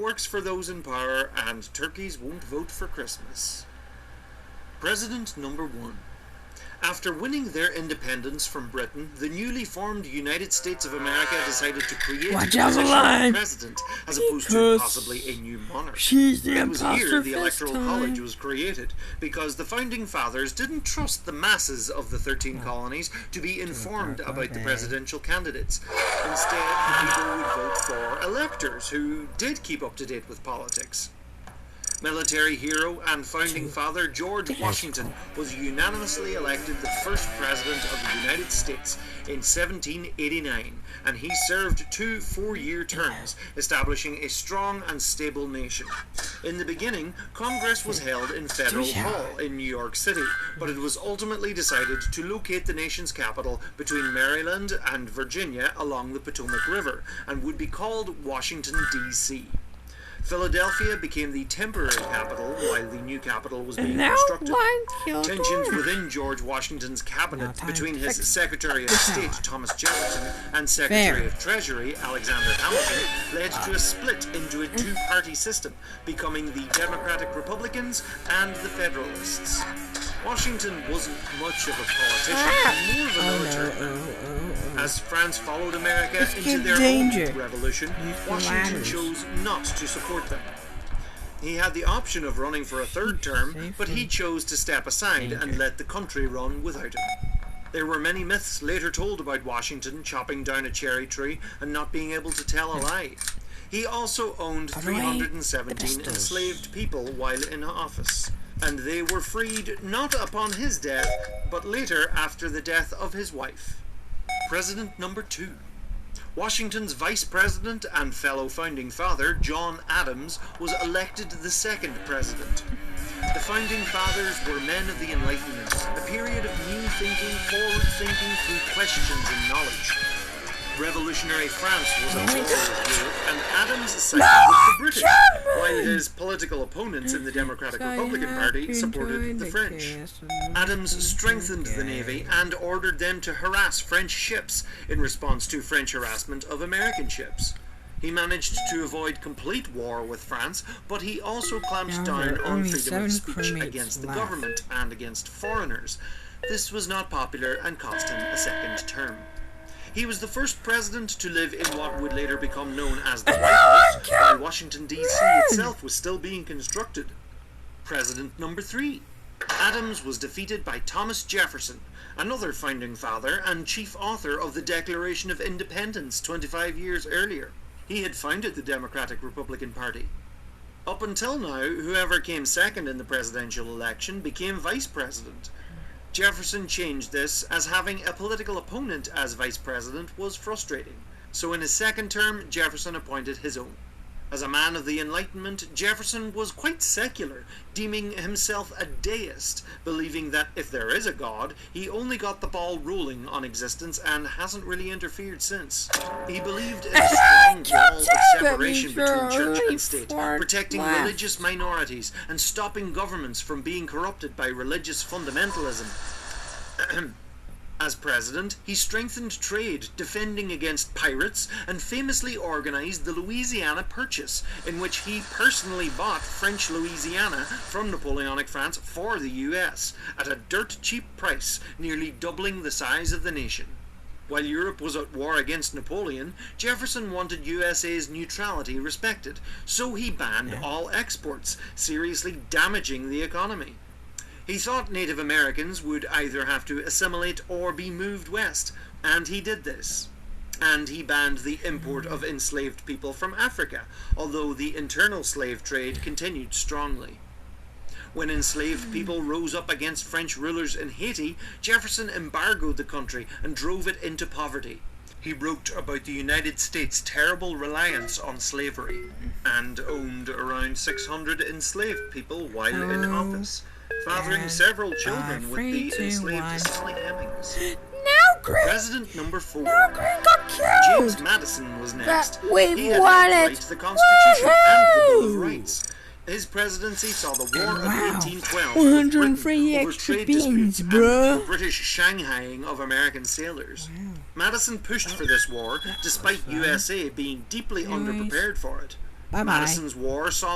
works for those in power, and turkeys won't vote for Christmas. President number 1. After winning their independence from Britain, the newly formed United States of America decided to create a position of president as opposed to possibly a new monarch. It was here the Electoral College was created, because the Founding Fathers didn't trust the masses of the 13 colonies to be informed about the presidential candidates. Instead, people would vote for electors who did keep up to date with politics. Military hero and founding father George Washington was unanimously elected the first president of the United States in 1789, and he served 2 4-year terms, establishing a strong and stable nation. In the beginning, Congress was held in Federal Hall in New York City, but it was ultimately decided to locate the nation's capital between Maryland and Virginia along the Potomac River, and would be called Washington, D.C. Philadelphia became the temporary capital while the new capital was being constructed. Tensions within George Washington's cabinet between his Secretary of State, Thomas Jefferson, and Secretary of Treasury, Alexander Hamilton, led to a split into a 2-party system, becoming the Democratic Republicans and the Federalists. Washington wasn't much of a politician, more of a military. As France followed America into their own revolution, Washington chose not to support them. He had the option of running for a 3rd term, but he chose to step aside and let the country run without him. There were many myths later told about Washington chopping down a cherry tree and not being able to tell a lie. He also owned 317 enslaved people while in office, and they were freed not upon his death, but later after the death of his wife. President number 2. Washington's vice president and fellow founding father, John Adams, was elected the 2nd president. The founding fathers were men of the Enlightenment, a period of new thinking, forward thinking through questions and knowledge. Revolutionary France was at war, and Adams sided with the British, while his political opponents in the Democratic Republican Party supported the French. Adams strengthened the Navy and ordered them to harass French ships in response to French harassment of American ships. He managed to avoid complete war with France, but he also clamped down on freedom of speech against the government and against foreigners. This was not popular and cost him a 2nd term. He was the first president to live in what would later become known as the White House, while Washington, D.C. itself was still being constructed. President number 3. Adams was defeated by Thomas Jefferson, another founding father and chief author of the Declaration of Independence 25 years earlier. He had founded the Democratic Republican Party. Up until now, whoever came second in the presidential election became vice president. Jefferson changed this, as having a political opponent as vice president was frustrating. So in his 2nd term, Jefferson appointed his own. As a man of the Enlightenment, Jefferson was quite secular, deeming himself a deist, believing that if there is a God, he only got the ball rolling on existence and hasn't really interfered since. He believed in a strong wall of separation between church and state, protecting religious minorities and stopping governments from being corrupted by religious fundamentalism. As president, he strengthened trade, defending against pirates, and famously organized the Louisiana Purchase, in which he personally bought French Louisiana from Napoleonic France for the US, at a dirt cheap price, nearly doubling the size of the nation. While Europe was at war against Napoleon, Jefferson wanted USA's neutrality respected, so he banned all exports, seriously damaging the economy. He thought Native Americans would either have to assimilate or be moved west, and he did this. And he banned the import of enslaved people from Africa, although the internal slave trade continued strongly. When enslaved people rose up against French rulers in Haiti, Jefferson embargoed the country and drove it into poverty. He wrote about the United States' terrible reliance on slavery, and owned around 600 enslaved people while in office, fathering several children with the enslaved Sally Hemings. President number 4. James Madison was next. He had helped write the Constitution and the Bill of Rights. His presidency saw the War of 1812 with Britain over trade disputes and the British Shanghaiing of American sailors. Madison pushed for this war, despite USA being deeply underprepared for it. Bye-bye. Madison's war saw